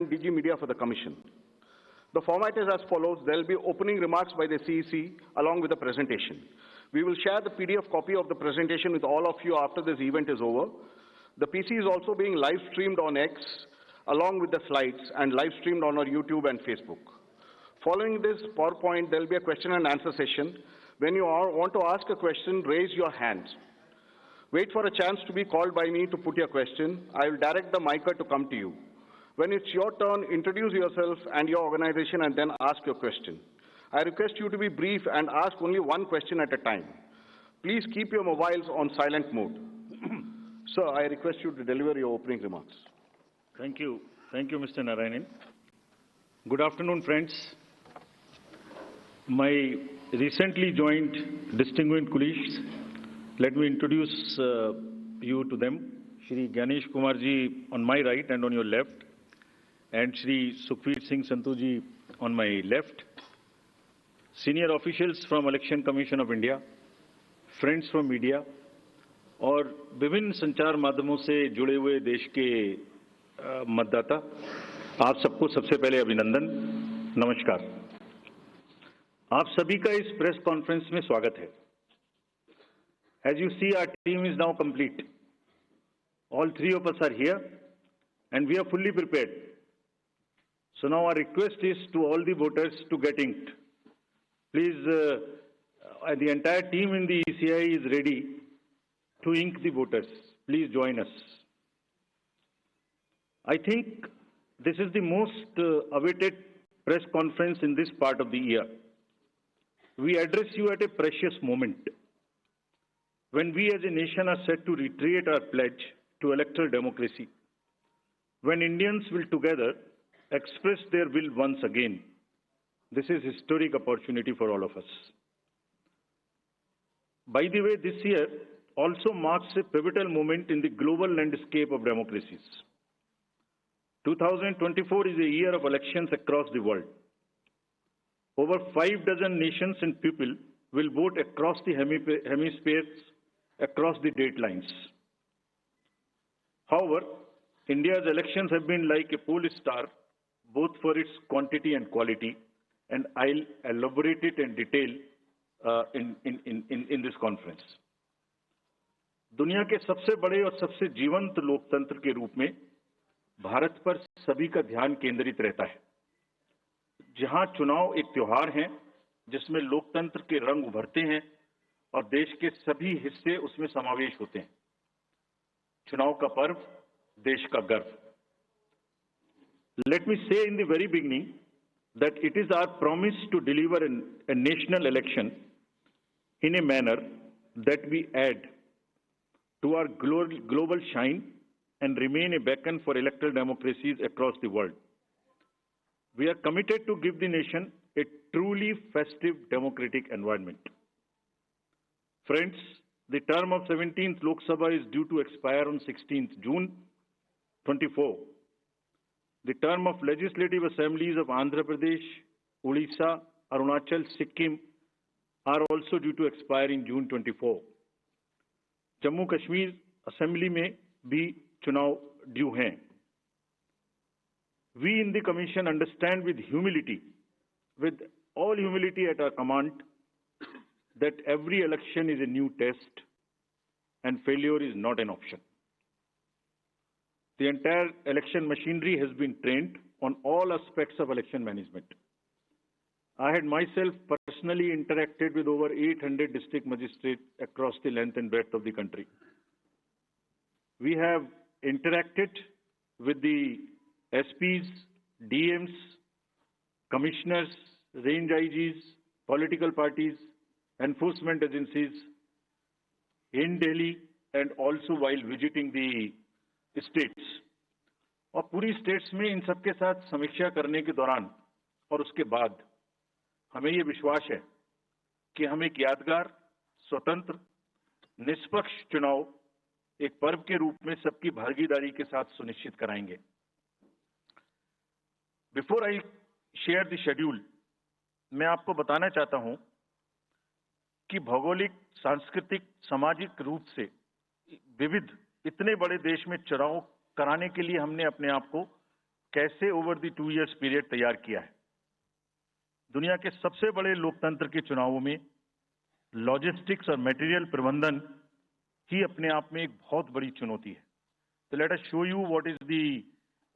DG Media for the Commission. The format is as follows. There will be opening remarks by the CEC along with the presentation. We will share the PDF copy of the presentation with all of you after this event is over. The PC is also being live streamed on X along with the slides and live streamed on our YouTube and Facebook. Following this PowerPoint, there will be a question and answer session. When you want to ask a question, raise your hand. Wait for a chance to be called by me to put your question. I will direct the mic to come to you. When it's your turn, introduce yourself and your organization and then ask your question. I request you to be brief and ask only one question at a time. Please keep your mobiles on silent mode. Sir, I request you to deliver your opening remarks. Thank you. Thank you, Mr. Narayanan. Good afternoon, friends. My recently joined distinguished colleagues, let me introduce you to them. Shri Ganesh Kumar ji on my right and on your left, and Shri Sukhveer Singh Sandhu ji on my left. Senior officials from Election Commission of India, friends from media, और विभिन्न संचार माध्यमों से जुड़े हुए देश के मतदाता, आप सबको सबसे पहले अभिनंदन, नमस्कार। आप सभी का इस प्रेस कॉन्फ्रेंस में स्वागत है। As you see, our team is now complete. All three of us are here and we are fully prepared. So now our request is to all the voters to get inked. Please, the entire team in the ECI is ready to ink the voters. Please join us. I think this is the most awaited press conference in this part of the year. We address you at a precious moment when we as a nation are set to reiterate our pledge to electoral democracy, when Indians will together express their will once again. This is a historic opportunity for all of us. By the way, this year also marks a pivotal moment in the global landscape of democracies. 2024 is a year of elections across the world. Over 6 nations and people will vote across the hemispheres, across the date lines. However, India's elections have been like a pole star, both for its quantity and quality, and I'll elaborate it in detail in this conference. दुनिया के सबसे बड़े और सबसे जीवंत लोकतंत्र के रूप में भारत पर सभी का ध्यान केंद्रित रहता है, जहां चुनाव एक त्योहार है जिसमें लोकतंत्र के रंग उभरते हैं और देश के सभी हिस्से उसमें समावेश होते हैं। चुनाव का पर्व, देश का गर्व। Let me say in the very beginning that it is our promise to deliver a national election in a manner that we add to our global shine and remain a beacon for electoral democracies across the world. We are committed to give the nation a truly festive democratic environment. Friends, the term of 17th Lok Sabha is due to expire on 16th June 24. The term of legislative assemblies of Andhra Pradesh, Odisha, Arunachal, Sikkim are also due to expire in June 24. Jammu Kashmir assembly में भी चुनाव due हैं। We in the Commission understand with all humility at our command, that every election is a new test and failure is not an option. The entire election machinery has been trained on all aspects of election management. I had myself personally interacted with over 800 district magistrates across the length and breadth of the country. We have interacted with the SPs, DMs, commissioners, range IGs, political parties, enforcement agencies in Delhi and also while visiting the states. और पूरी states में इन सबके साथ समीक्षा करने के दौरान और उसके बाद हमें ये विश्वास है कि हम एक यादगार, स्वतंत्र, निष्पक्ष चुनाव एक पर्व के रूप में सबकी भागीदारी के साथ सुनिश्चित कराएंगे। Before I share the schedule, मैं आपको बताना चाहता हूं कि भौगोलिक, सांस्कृतिक, सामाजिक रूप से विविध इतने बड़े देश में चुनाव कराने के लिए हमने अपने आप को कैसे ओवर द 2 years पीरियड तैयार किया है। दुनिया के सबसे बड़े लोकतंत्र के चुनावों में लॉजिस्टिक्स और मटेरियल प्रबंधन ही अपने आप में एक बहुत बड़ी चुनौती है। तो let us show you what is the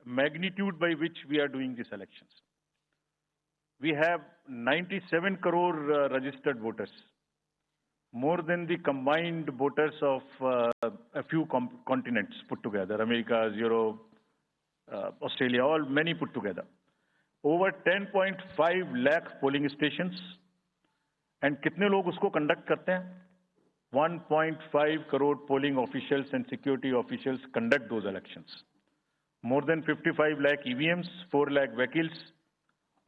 magnitude by which we are doing this elections. We have 97 crore registered voters, more than the combined voters of a few continents put together, America, Europe, Australia, all many put together. Over 10.5 lakh polling stations, and कितने लोग उसको conduct करते हैं? 1.5 crore polling officials and security officials conduct those elections. More than 55 lakh EVMs, 4 lakh vehicles,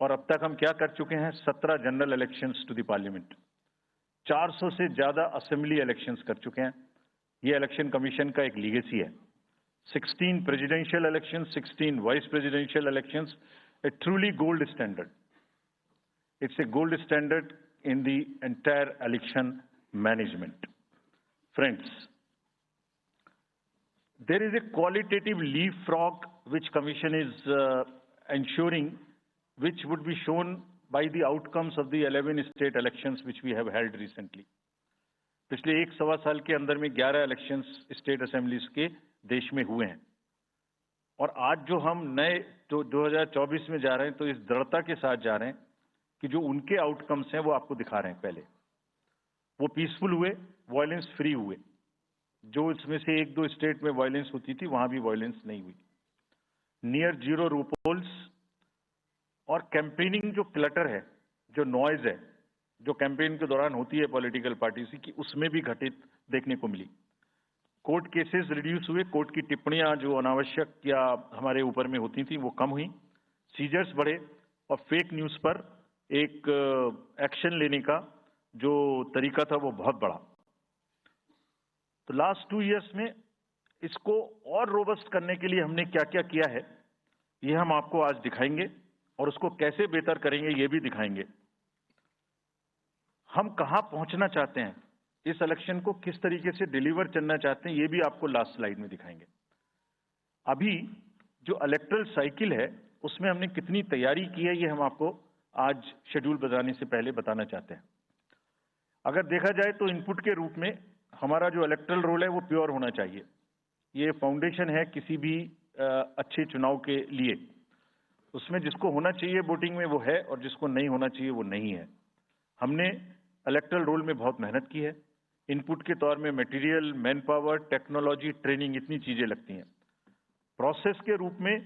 और अब तक हम क्या कर चुके हैं? 17 general elections to the parliament, 400 से ज्यादा असेंबली इलेक्शंस कर चुके हैं। ये इलेक्शन कमीशन का एक लीगेसी है। 16 presidential elections, 16 vice presidential elections, A truly gold standard. It's a gold standard in the entire election management. Friends, there is a qualitative leapfrog which Commission is ensuring, which would be shown by the outcomes of the 11 state elections which we have held recently. पिछले 1.25 साल के अंदर में 11 elections state assemblies के देश में हुए हैं, और आज जो हम नए 2024 में जा रहे हैं तो इस दृढ़ता के साथ जा रहे हैं कि जो उनके आउटकम्स हैं वो आपको दिखा रहे हैं। पहले वो पीसफुल हुए, वायलेंस फ्री हुए। जो इसमें से 1-2 स्टेट में वायलेंस होती थी वहां भी वायलेंस नहीं हुई। नियर जीरो रूपोल्स, और कैंपेनिंग जो क्लटर है, जो नॉइज है, जो कैंपेन के दौरान होती है पॉलिटिकल पार्टीज की, उसमें भी घटित देखने को मिली। कोर्ट केसेस रिड्यूस हुए, कोर्ट की टिप्पणियां जो अनावश्यक या हमारे ऊपर में होती थी वो कम हुई, सीजर्स बढ़े, और फेक न्यूज पर एक एक्शन लेने का जो तरीका था वो बहुत बड़ा। तो लास्ट 2 years में इसको और रोबस्ट करने के लिए हमने क्या क्या किया है ये हम आपको आज दिखाएंगे, और उसको कैसे बेहतर करेंगे ये भी दिखाएंगे। हम कहां पहुंचना चाहते हैं, इस इलेक्शन को किस तरीके से डिलीवर करना चाहते हैं, ये भी आपको लास्ट स्लाइड में दिखाएंगे। अभी जो इलेक्टरल साइकिल है उसमें हमने कितनी तैयारी की है ये हम आपको आज शेड्यूल बताने से पहले बताना चाहते हैं। अगर देखा जाए तो इनपुट के रूप में हमारा जो इलेक्टरल रोल है वो प्योर होना चाहिए। ये फाउंडेशन है किसी भी अच्छे चुनाव के लिए। उसमें जिसको होना चाहिए वोटिंग में वो है, और जिसको नहीं होना चाहिए वो नहीं है। हमने इलेक्टरल रोल में बहुत मेहनत की है। इनपुट के तौर में material, man power, technology, training, इतनी चीजें लगती हैं। प्रोसेस के रूप में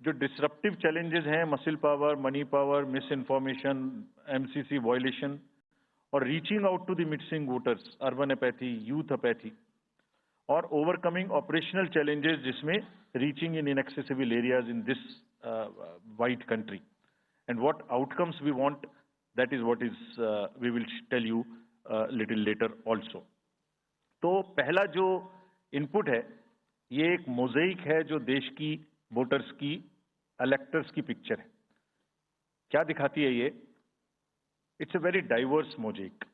जो डिसरप्टिव चैलेंजेस हैं, muscle power, money power, mis information, MCC violation, और reaching out to the missing voters, urban apathy, youth apathy, और ओवरकमिंग ऑपरेशनल चैलेंजेस जिसमें reaching in inaccessible areas in this wide country, and what outcomes we want, that is what is we will tell you little later also. तो पहला जो input है ये एक mosaic है जो देश की वोटर्स की, इलेक्टर्स की पिक्चर है। क्या दिखाती है ये? It's a very diverse mosaic.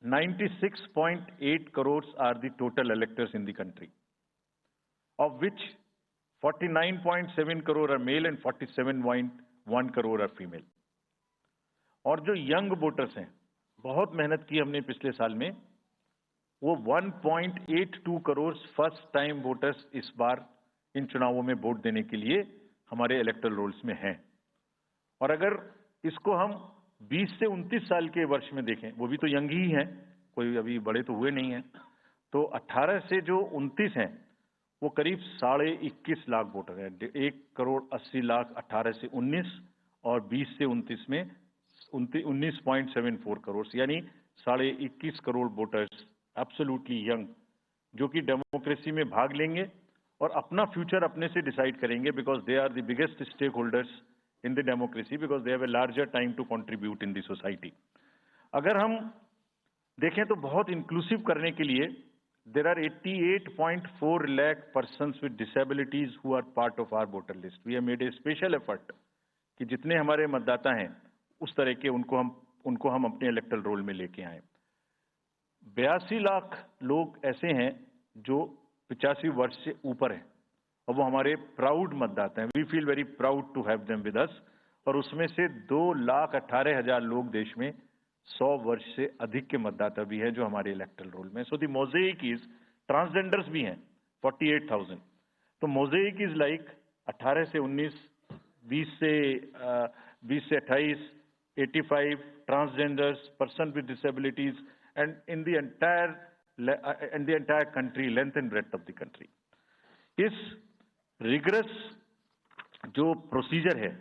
96.8 crores are the total electors in the country, of which 49.7 crore are male and 47.1 crore are female. और जो यंग वोटर्स हैं, बहुत मेहनत की हमने पिछले साल में, वो 1.82 करोड़ फर्स्ट टाइम वोटर्स इस बार इन चुनावों में वोट देने के लिए हमारे इलेक्टरल रोल्स में हैं। और अगर इसको हम 20 से 29 साल के वर्ष में देखें, वो भी तो यंग ही हैं, कोई अभी बड़े तो हुए नहीं हैं, तो 18 से जो 29 हैं वो करीब 21.5 लाख वोटर हैं। 1.80 करोड़ 18 से 19, और 20 से 29 में 19.74 करोड़, यानी 21.5 करोड़ वोटर्स एब्सोल्युटली यंग, जो कि डेमोक्रेसी में भाग लेंगे और अपना फ्यूचर अपने से डिसाइड करेंगे, because they are the biggest stakeholders in the democracy, because they have a larger time to contribute in the society. अगर हम देखें तो बहुत इंक्लूसिव करने के लिए there are 88.4 lakh persons with disabilities who are part of our voter list. We have made a special effort कि जितने हमारे मतदाता हैं उस तरह के उनको हम अपने इलेक्टरल रोल में लेके आए। 82 लाख लोग ऐसे हैं जो 85 वर्ष से ऊपर हैं, और वो हमारे प्राउड मतदाता हैं। We feel very proud to have them with us. और उसमें से 2,18,000 लोग देश में 100 वर्ष से अधिक के मतदाता भी हैं जो हमारे इलेक्टरल रोल में। So the mosaic is, transgenders भी हैं 48,000। तो मोज़ेक इज लाइक 18 से 19, 20 से 28, 85 transgenders, person with disabilities, and in the entire country, length and breadth of the country. इस रिगरस जो प्रोसीजर है,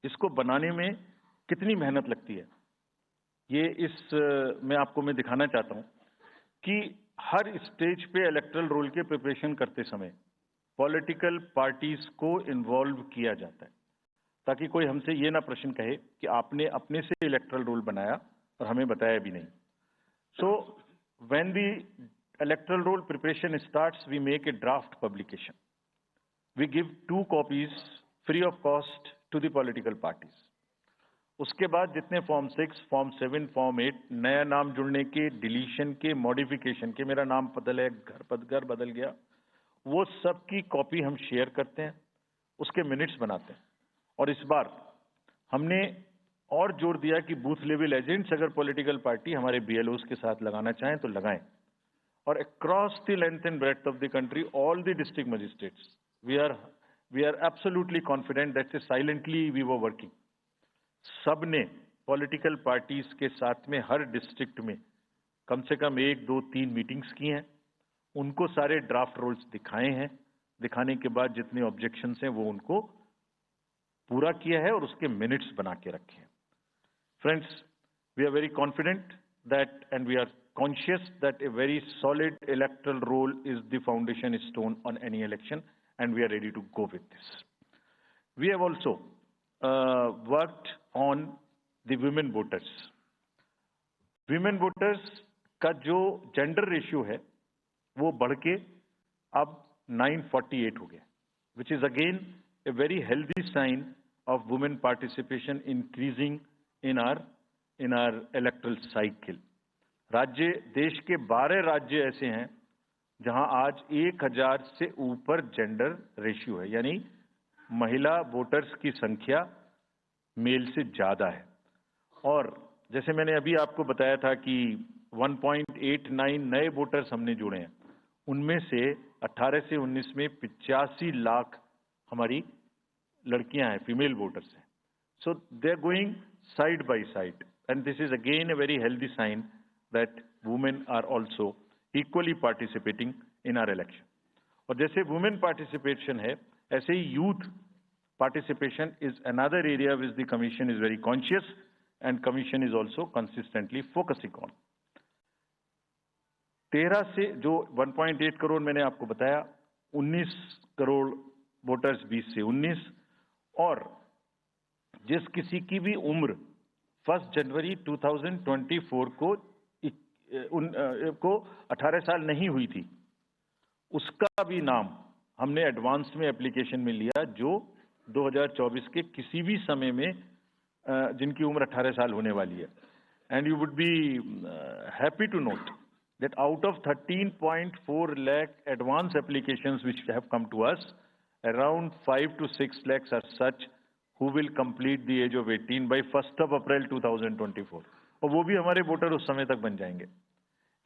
इसको बनाने में कितनी मेहनत लगती है, ये मैं आपको दिखाना चाहता हूं कि हर स्टेज पे इलेक्टरल रोल के प्रिपरेशन करते समय पॉलिटिकल पार्टीज को इन्वॉल्व किया जाता है, ताकि कोई हमसे ये ना प्रश्न कहे कि आपने अपने से इलेक्टरल रोल बनाया और हमें बताया भी नहीं। So when the electoral roll preparation starts, we make a draft publication. We give 2 copies free of cost to the political parties. उसके बाद जितने फॉर्म 6, फॉर्म 7, फॉर्म 8, नया नाम जुड़ने के, डिलीशन के, मॉडिफिकेशन के, मेरा नाम बदल है, घर बदल गया, वो सब की कॉपी हम शेयर करते हैं, उसके मिनट्स बनाते हैं। और इस बार हमने और जोर दिया कि बूथ लेवल एजेंट्स अगर पॉलिटिकल पार्टी हमारे BLOs के साथ लगाना चाहें तो लगाएं। और across the length and breadth of the country, all the district magistrates, we are absolutely confident that silently we were working. सबने पॉलिटिकल पार्टीज के साथ में हर डिस्ट्रिक्ट में कम से कम 1, 2, 3 मीटिंग्स की हैं, उनको सारे ड्राफ्ट रोल्स दिखाए हैं, दिखाने के बाद जितने ऑब्जेक्शंस हैं वो उनको पूरा किया है और उसके मिनट्स बना के रखे हैं। Friends, we are very confident that and we are conscious that a very solid electoral roll is the foundation stone on any election, and we are ready to go with this. We have also worked on the women voters. Women voters का जो gender ratio है वो बढ़ के अब 948 हो गया, which is again a very healthy sign of women participation increasing in our electoral cycle. राज्य, देश के 12 राज्य ऐसे हैं जहां आज 1000 से ऊपर जेंडर रेशियो है, यानी महिला वोटर्स की संख्या मेल से ज्यादा है। और जैसे मैंने अभी आपको बताया था कि 1.89 नए वोटर्स हमने जोड़े हैं, उनमें से 18 से 19 में 85 लाख हमारी लड़कियां हैं, फीमेल वोटर्स हैं। So they are going side by side, and this is again a very healthy sign that women are also equally participating in our election. और जैसे women participation है, ऐसे ही youth participation is another area which the commission is very conscious and commission is also consistently focusing on. 13 से जो 1.8 करोड़ मैंने आपको बताया, 19 crore voters 20 से 19, और जिस किसी की भी उम्र 1 जनवरी 2024 को 18 साल नहीं हुई थी, उसका भी नाम हमने एडवांस में एप्लीकेशन में लिया, जो 2024 के किसी भी समय में जिनकी उम्र 18 साल होने वाली है। And you would be happy to note that out of 13.4 lakh advance applications which have come to us, around 5 to 6 lakhs are such who will complete the age of 18 by 1 April 2024, और वो भी हमारे voter उस समय तक बन जाएंगे।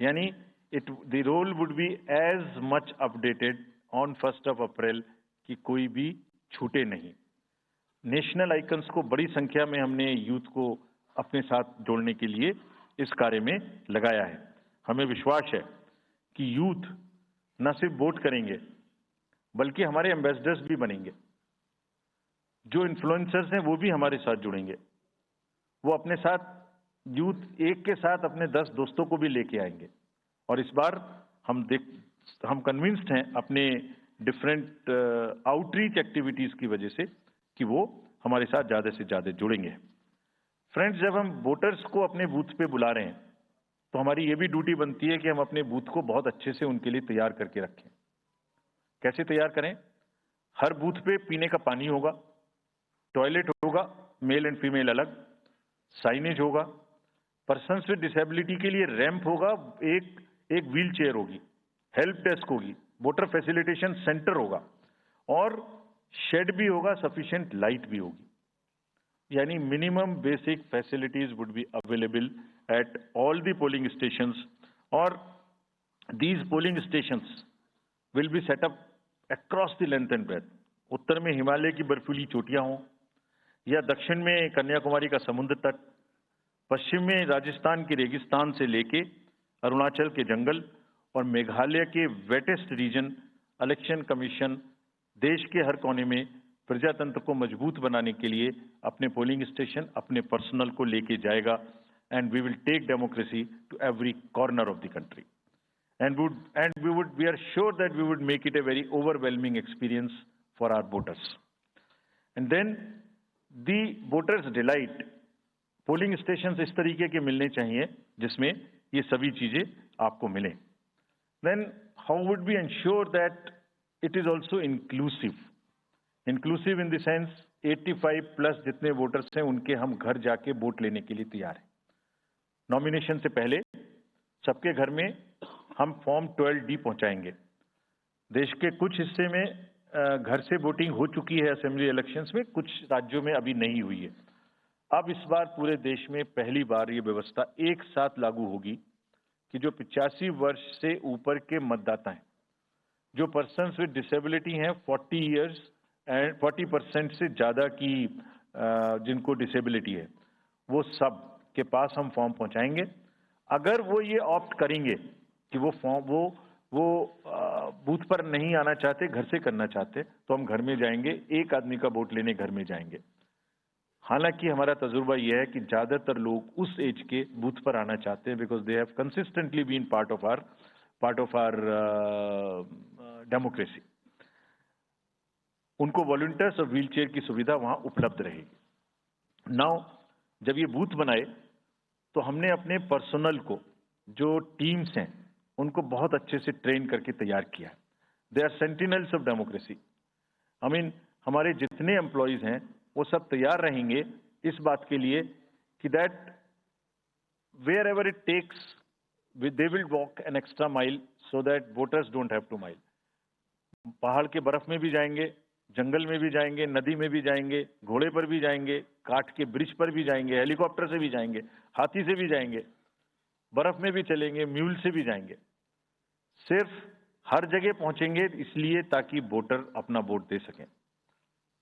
यानी the roll would be as much updated on 1 April कि कोई भी छूटे नहीं। नेशनल आइकन्स को बड़ी संख्या में हमने यूथ को अपने साथ जोड़ने के लिए इस कार्य में लगाया है। हमें विश्वास है कि यूथ न सिर्फ वोट करेंगे बल्कि हमारे एम्बेसडर्स भी बनेंगे। जो इन्फ्लुएंसर्स हैं वो भी हमारे साथ जुड़ेंगे, वो अपने साथ यूथ एक के साथ अपने 10 दोस्तों को भी लेके आएंगे। और इस बार हम कन्विंस्ड हैं अपने डिफरेंट आउटरीच एक्टिविटीज की वजह से कि वो हमारे साथ ज्यादा से ज्यादा जुड़ेंगे। फ्रेंड्स, जब हम वोटर्स को अपने बूथ पे बुला रहे हैं तो हमारी ये भी ड्यूटी बनती है कि हम अपने बूथ को बहुत अच्छे से उनके लिए तैयार करके रखें। कैसे तैयार करें? हर बूथ पे पीने का पानी होगा, टॉयलेट होगा, मेल एंड फीमेल अलग, साइनेज होगा, पर्सन्स विद डिसेबिलिटी के लिए रैंप होगा, एक व्हील चेयर होगी, हेल्प डेस्क होगी, वोटर फैसिलिटेशन सेंटर होगा, और शेड भी होगा, सफिशिएंट लाइट भी होगी। यानी minimum basic facilities would be available at all the polling stations, और these polling stations will be set up across the length and breadth. उत्तर में हिमालय की बर्फीली चोटियां हों, या दक्षिण में कन्याकुमारी का समुद्र तट, पश्चिम में राजस्थान के रेगिस्तान से लेके अरुणाचल के जंगल और मेघालय के वेटेस्ट रीजन, इलेक्शन कमीशन देश के हर कोने में प्रजातंत्र को मजबूत बनाने के लिए अपने पोलिंग स्टेशन, अपने पर्सनल को लेके जाएगा, and we will take democracy to every corner of the country. We are sure that we would make it a very overwhelming experience for our voters. And then the voters' delight. Polling stations इस तरीके के मिलने चाहिए जिसमें ये सभी चीजें आपको मिलें. Then how would we ensure that it is also inclusive? Inclusive in the sense 85 plus जितने वोटर्स हैं उनके हम घर जाके वोट लेने के लिए तैयार हैं. नॉमिनेशन से पहले सबके घर में हम फॉर्म 12D पहुंचाएंगे. देश के कुछ हिस्से में घर से वोटिंग हो चुकी है असेंबली इलेक्शंस में, कुछ राज्यों में अभी नहीं हुई है. अब इस बार पूरे देश में पहली बार ये व्यवस्था एक साथ लागू होगी कि जो 85 वर्ष से ऊपर के मतदाता हैं, जो पर्सन्स विद डिसेबिलिटी हैं, 40 इयर्स एंड 40% से ज्यादा की जिनको डिसेबिलिटी है, वो सब के पास हम फॉर्म पहुंचाएंगे. अगर वो ये ऑप्ट करेंगे कि वो फॉर्म वो बूथ पर नहीं आना चाहते, घर से करना चाहते, तो हम घर में जाएंगे, एक आदमी का वोट लेने घर में जाएंगे. हालांकि हमारा तजुर्बा यह है कि ज्यादातर लोग उस एज के बूथ पर आना चाहते हैं, because they have consistently been part of our democracy. उनको वॉलंटियर्स और व्हीलचेयर की सुविधा वहां उपलब्ध रहेगी. नाउ जब ये बूथ बनाए तो हमने अपने पर्सनल को, जो टीम्स हैं, उनको बहुत अच्छे से ट्रेन करके तैयार किया. They are sentinels of democracy. I mean हमारे जितने एम्प्लॉयज हैं वो सब तैयार रहेंगे इस बात के लिए कि that wherever it takes they will walk an extra mile so that voters don't have to mile. पहाड़ के बर्फ में भी जाएंगे, जंगल में भी जाएंगे, नदी में भी जाएंगे, घोड़े पर भी जाएंगे, काठ के ब्रिज पर भी जाएंगे, हेलीकॉप्टर से भी जाएंगे, हाथी से भी जाएंगे, बर्फ में भी चलेंगे, म्यूल से भी जाएंगे. सिर्फ हर जगह पहुंचेंगे इसलिए ताकि वोटर अपना वोट दे सकें.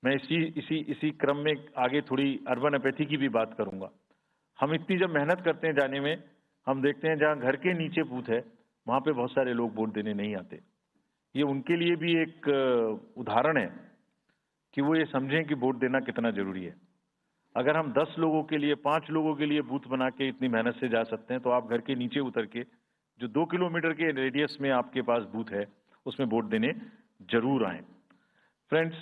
मैं इसी क्रम में आगे थोड़ी अर्बन एपैथी की भी बात करूंगा. हम इतनी जब मेहनत करते हैं जाने में, हम देखते हैं जहां घर के नीचे बूथ है वहां पे बहुत सारे लोग वोट देने नहीं आते. ये उनके लिए भी एक उदाहरण है कि वो ये समझें कि वोट देना कितना जरूरी है. अगर हम 10 लोगों के लिए, 5 लोगों के लिए बूथ बना के इतनी मेहनत से जा सकते हैं, तो आप घर के नीचे उतर के जो 2 किलोमीटर के रेडियस में आपके पास बूथ है उसमें वोट देने जरूर आए. Friends,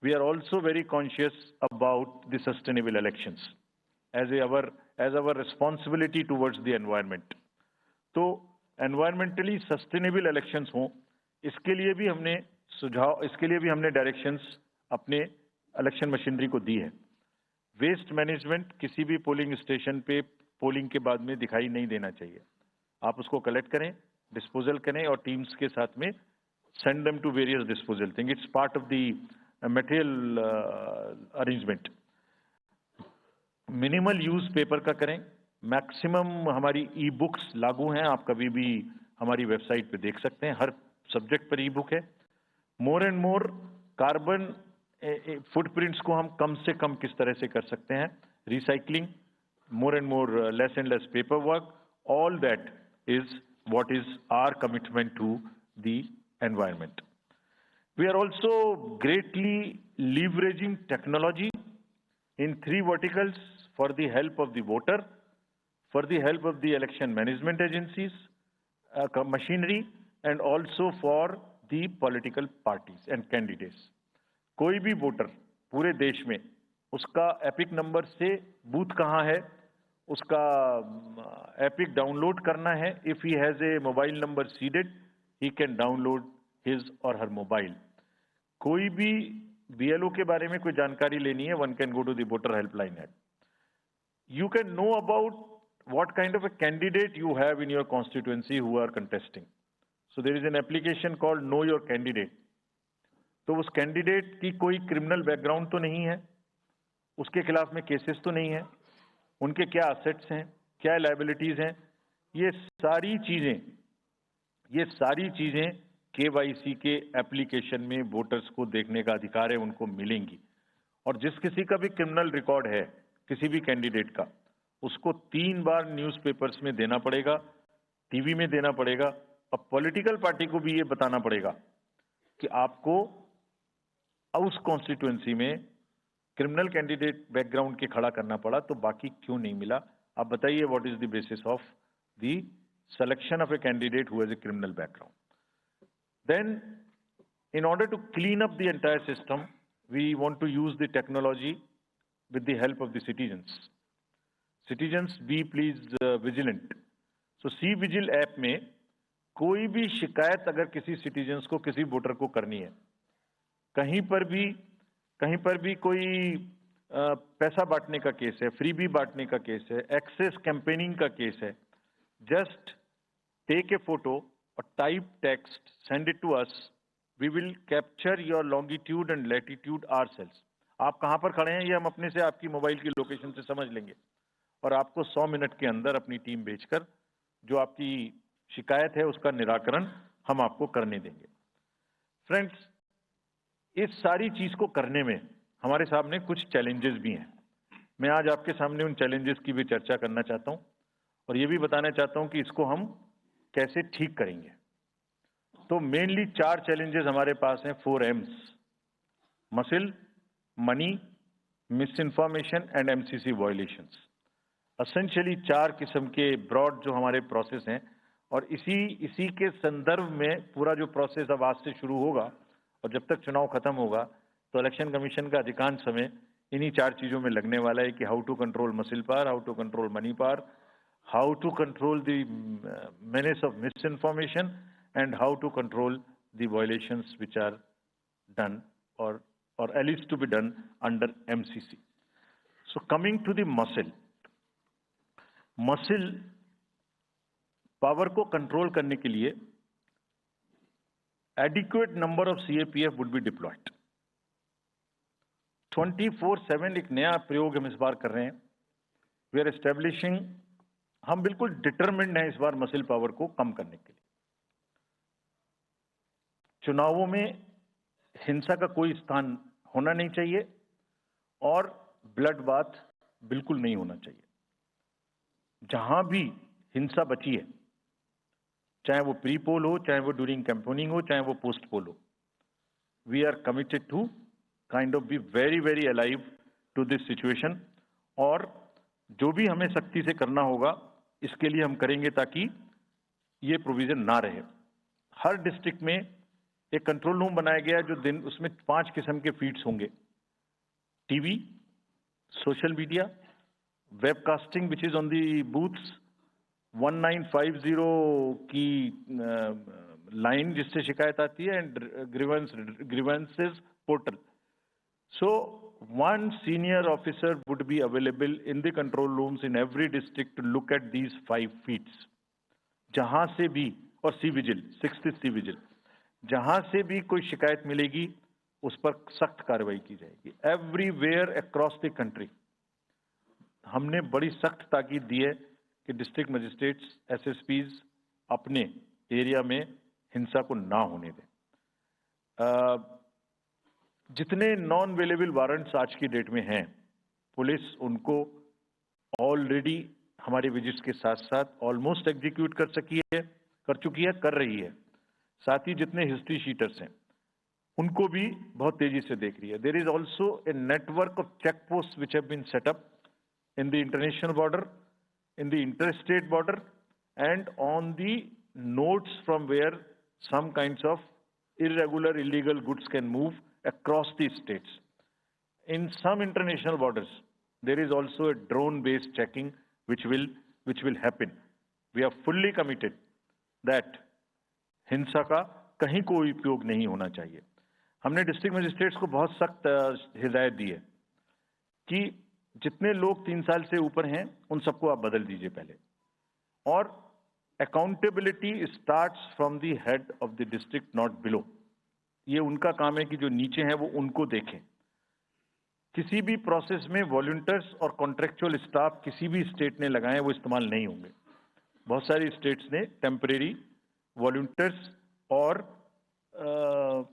we are also very conscious about the sustainable elections as our responsibility towards the environment. तो एनवायरमेंटली सस्टेनेबल इलेक्शंस हों, इसके लिए भी हमने डायरेक्शंस अपने इलेक्शन मशीनरी को दी है. वेस्ट मैनेजमेंट किसी भी पोलिंग स्टेशन पे पोलिंग के बाद में दिखाई नहीं देना चाहिए. आप उसको कलेक्ट करें, डिस्पोजल करें और टीम्स के साथ में send them to various disposal thing. It's part of the material arrangement. Minimal use paper का करें. मैक्सिमम हमारी ई बुक्स लागू हैं, आप कभी भी हमारी वेबसाइट पे देख सकते हैं, हर सब्जेक्ट पर ई बुक है. More and more carbon footprints को हम कम से कम किस तरह से कर सकते हैं, recycling, more and more less and less paperwork, all that is what is our commitment to the environment. We are also greatly leveraging technology in 3 verticals for the help of the voter, for the help of the election management agencies, machinery, and also for the political parties and candidates. कोई भी voter पूरे देश में उसका epic number से booth कहाँ है, उसका एपिक डाउनलोड करना है. If he has a mobile number seeded, he can download his और हर मोबाइल. कोई भी बीएलओ के बारे में कोई जानकारी लेनी है, one can go to the voter helpline app. You can know about what kind of a candidate you have in your constituency who are contesting. So there is an application called Know Your Candidate. तो उस candidate की कोई criminal background तो नहीं है, उसके खिलाफ में केसेस तो नहीं है, उनके क्या असेट्स हैं, क्या लायबिलिटीज हैं, ये सारी चीजें केवाईसी के एप्लीकेशन में वोटर्स को देखने का अधिकार है, उनको मिलेंगी। और जिस किसी का भी क्रिमिनल रिकॉर्ड है किसी भी कैंडिडेट का, उसको 3 बार न्यूज़पेपर्स में देना पड़ेगा, टीवी में देना पड़ेगा, और पॉलिटिकल पार्टी को भी ये बताना पड़ेगा कि आपको उस कॉन्स्टिट्यूएंसी में क्रिमिनल कैंडिडेट बैकग्राउंड के खड़ा करना पड़ा, तो बाकी क्यों नहीं मिला? आप बताइए, what is the basis of the selection of a candidate who has a criminal background? Then, in order to clean up the entire system, we want to use the technology with the help of the citizens. Citizens, be please vigilant. So, C-Vigil app में कोई भी शिकायत अगर किसी citizens को, किसी voter को करनी है, कहीं पर भी कोई पैसा बांटने का केस है, फ्रीबी बांटने का केस है, एक्सेस कैंपेनिंग का केस है, just take a photo or type text, send it to us. We will capture your longitude and latitude ourselves. आप कहाँ पर खड़े हैं ये हम अपने से आपकी मोबाइल की लोकेशन से समझ लेंगे, और आपको 100 मिनट के अंदर अपनी टीम भेजकर जो आपकी शिकायत है उसका निराकरण हम आपको करने देंगे। फ्रेंड्स, इस सारी चीज को करने में हमारे सामने कुछ चैलेंजेस भी हैं। मैं आज आपके सामने उन चैलेंजेस की भी चर्चा करना चाहता हूं, और ये भी बताना चाहता हूं कि इसको हम कैसे ठीक करेंगे। तो मेनली 4 चैलेंजेस हमारे पास हैं, 4 M's: muscle, money, miss information and MCC violations. Essentially 4 किस्म के ब्रॉड जो हमारे प्रोसेस हैं, और इसी के संदर्भ में पूरा जो प्रोसेस अब आज से शुरू होगा और जब तक चुनाव खत्म होगा, तो इलेक्शन कमीशन का अधिकांश समय इन्हीं 4 चीजों में लगने वाला है कि how to control muscle power, how to control money power, how to control the menace of misinformation, and how to control the violations which are done or at least to be done under MCC. So coming to the muscle power को control करने के लिए adequate number of CAPF would be deployed. 24/7 एक नया प्रयोग हम इस बार कर रहे हैं। We are establishing, हम बिल्कुल डिटरमिन्ड हैं इस बार मसिल पावर को कम करने के लिए। चुनावों में हिंसा का कोई स्थान होना नहीं चाहिए, और ब्लड बाथ बिल्कुल नहीं होना चाहिए। जहां भी हिंसा बची है, चाहे वो प्री पोल हो, चाहे वो ड्यूरिंग कैंपेनिंग हो, चाहे वो पोस्ट पोल हो, we are committed to kind of be very very alive to this situation, और जो भी हमें सख्ती से करना होगा इसके लिए हम करेंगे ताकि ये प्रोविजन ना रहे। हर डिस्ट्रिक्ट में एक कंट्रोल रूम बनाया गया है, जो उसमें 5 किस्म के फीड्स होंगे: TV, social media, webcasting which is on the booths, 1950 की लाइन जिससे शिकायत आती है, and grievances portal. So, one senior officer would be available in the control rooms in every district to look at these 5 feeds. जहां से भी, और C-Vigil, 6th C-Vigil, जहां से भी कोई शिकायत मिलेगी उस पर सख्त कार्रवाई की जाएगी। एवरीवेयर अक्रॉस द कंट्री हमने बड़ी सख्त ताकीद दी है कि डिस्ट्रिक्ट मजिस्ट्रेट्स, SSPs अपने एरिया में हिंसा को ना होने दें। जितने नॉन अवेलेबल वारंट्स आज की डेट में हैं, पुलिस उनको ऑलरेडी हमारे विजिट्स के साथ साथ ऑलमोस्ट एग्जीक्यूट कर चुकी है, कर रही है। साथ ही जितने हिस्ट्री शीटर्स हैं उनको भी बहुत तेजी से देख रही है। There is also a network of check post which have been set up in the international border, in the interstate border, and on the nodes from where some kinds of irregular, illegal goods can move across the states. In some international borders, there is also a drone-based checking which will happen. We are fully committed that हिंसा का कहीं कोई उपयोग नहीं होना चाहिए। हमने district magistrates को बहुत सख्त हिदायत दी है कि जितने लोग 3 साल से ऊपर हैं उन सबको आप बदल दीजिए पहले, और accountability starts from the head of the district, not below. ये उनका काम है कि जो नीचे हैं वो उनको देखें। किसी भी प्रोसेस में वॉलंटियर्स और कॉन्ट्रेक्चुअल स्टाफ किसी भी स्टेट ने लगाए वो इस्तेमाल नहीं होंगे। बहुत सारी स्टेट्स ने टेम्परेरी वॉलंटियर्स और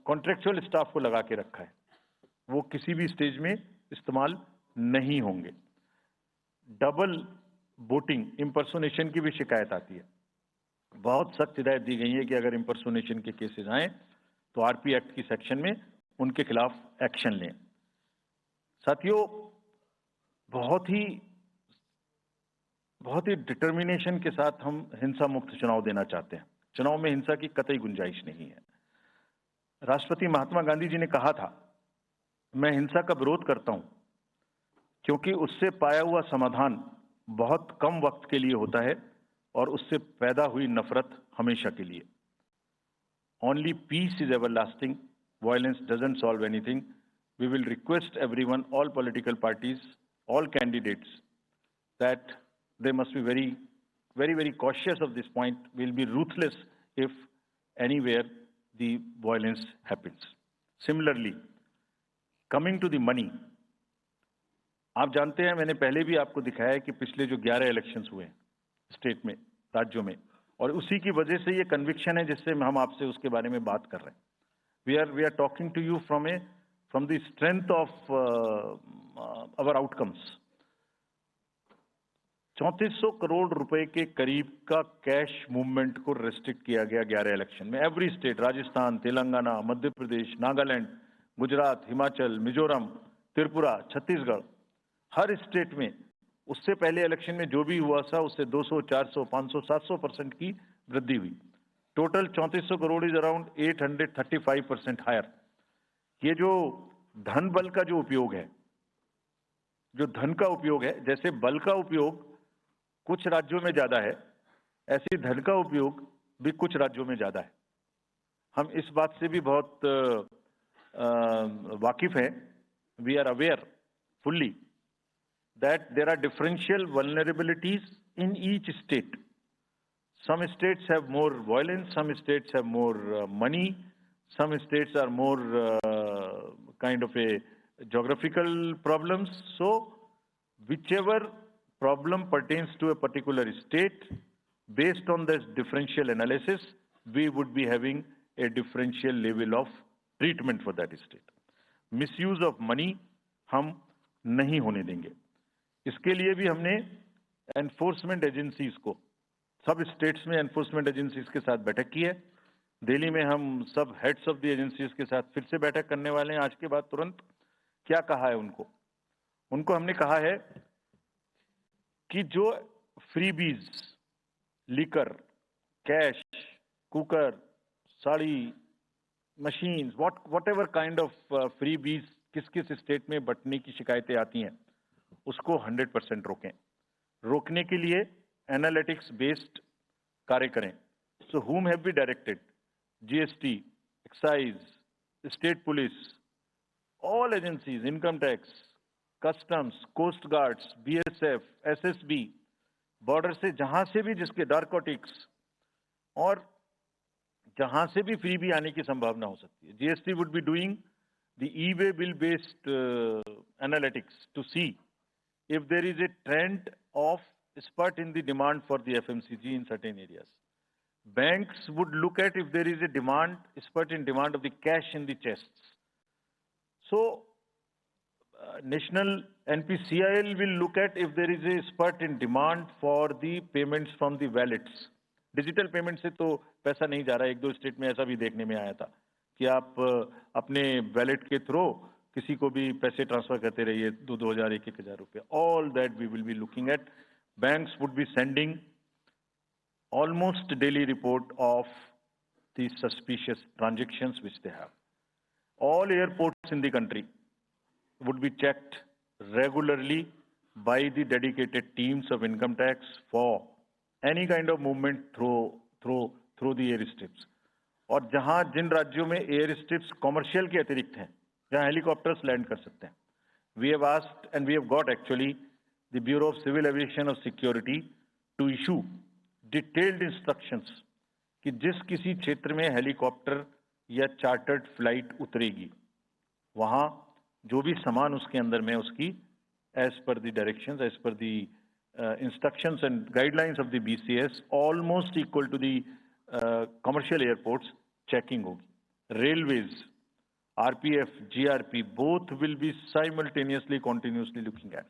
कॉन्ट्रेक्चुअल स्टाफ को लगा के रखा है, वो किसी भी स्टेज में इस्तेमाल नहीं होंगे। डबल वोटिंग, इम्पर्सोनेशन की भी शिकायत आती है। बहुत सख्त हिदायत दी गई है कि अगर इम्पर्सोनेशन के केसेस आए तो आरपी एक्ट की सेक्शन में उनके खिलाफ एक्शन लें। साथियों, बहुत ही डिटर्मिनेशन के साथ हम हिंसा मुक्त चुनाव देना चाहते हैं। चुनाव में हिंसा की कतई गुंजाइश नहीं है। राष्ट्रपति महात्मा गांधी जी ने कहा था, मैं हिंसा का विरोध करता हूं क्योंकि उससे पाया हुआ समाधान बहुत कम वक्त के लिए होता है और उससे पैदा हुई नफरत हमेशा के लिए। Only peace is everlasting. Violence doesn't solve anything. We will request everyone, all political parties, all candidates, that they must be very, very, very cautious of this point. We'll be ruthless if anywhere the violence happens. Similarly, coming to the money, आप जानते हैं, मैंने पहले भी आपको दिखाया है कि पिछले जो 11 इलेक्शंस हुए स्टेट में, राज्यों में, और उसी की वजह से ये कन्विक्शन है जिससे हम आपसे उसके बारे में बात कर रहे हैं। We are talking to you from the strength of our outcomes. 3400 crore रुपए के करीब का कैश मूवमेंट को रेस्ट्रिक्ट किया गया 11 इलेक्शन में। एवरी स्टेट, राजस्थान, तेलंगाना, मध्य प्रदेश, नागालैंड, गुजरात, हिमाचल, मिजोरम, त्रिपुरा, छत्तीसगढ़, हर स्टेट में उससे पहले इलेक्शन में जो भी हुआ था उससे 200, 400, 500, 700% की वृद्धि हुई। Total 3400 crore is around 835% higher. ये जो धन बल का जो उपयोग है, जो धन का उपयोग है, जैसे बल का उपयोग कुछ राज्यों में ज्यादा है, ऐसे धन का उपयोग भी कुछ राज्यों में ज्यादा है। हम इस बात से भी बहुत वाकिफ हैं। We are aware fully that there are differential vulnerabilities in each state. Some states have more violence, some states have more money, some states are more kind of a geographical problems. So whichever problem pertains to a particular state, based on this differential analysis, we would be having a differential level of treatment for that state. Misuse of money हम नहीं होने देंगे। इसके लिए भी हमने enforcement agencies को, सब स्टेट्स में एनफोर्समेंट एजेंसीज के साथ बैठक की है। दिल्ली में हम सब हेड्स ऑफ द एजेंसीज के साथ फिर से बैठक करने वाले हैं आज के बाद तुरंत। क्या कहा है उनको हमने कहा है कि जो freebies, liquor, cash, cooker, sari, machines, whatever kind of freebies किस किस स्टेट में बंटने की शिकायतें आती हैं, उसको 100% रोकें। रोकने के लिए एनालिटिक्स बेस्ड कार्य करें। सो whom have we directed? GST, excise, state police, all agencies, income tax, customs, coast guards, BSF, SSB, border से जहां से भी जिसके नारकोटिक्स और जहां से भी फ्री भी आने की संभावना हो सकती है। GST would be doing the e-way bill based analytics to see if there is a trend of spurt in the demand for the FMCG in certain areas. Banks would look at if there is a demand, spurt in demand of the cash in the chests. So National NPCIL will look at if there is a spurt in demand for the payments from the wallets. Digital payment से तो पैसा नहीं जा रहा है। एक दो state में ऐसा भी देखने में आया था कि आप अपने वैलेट के थ्रू किसी को भी पैसे ट्रांसफर करते रहिए, 2,000, 1,000 रुपये। All that we will be looking at. Banks would be sending almost daily report of the suspicious transactions which they have. All airports in the country would be checked regularly by the dedicated teams of income tax for any kind of movement through the airstrips. और जहां जिन राज्यों में air strips commercial के अतिरिक्त हैं, जहां helicopters land कर सकते हैं, we have asked and we have got actually the Bureau of Civil Aviation of Security to issue detailed instructions कि जिस किसी क्षेत्र में हेलीकॉप्टर या चार्टर्ड फ्लाइट उतरेगी, वहां जो भी सामान उसके अंदर में उसकी as per the directions, as per the instructions and guidelines of the BCS, almost equal to the commercial airports, checking hogi. Railways, RPF, GRP, both will be simultaneously, continuously looking at.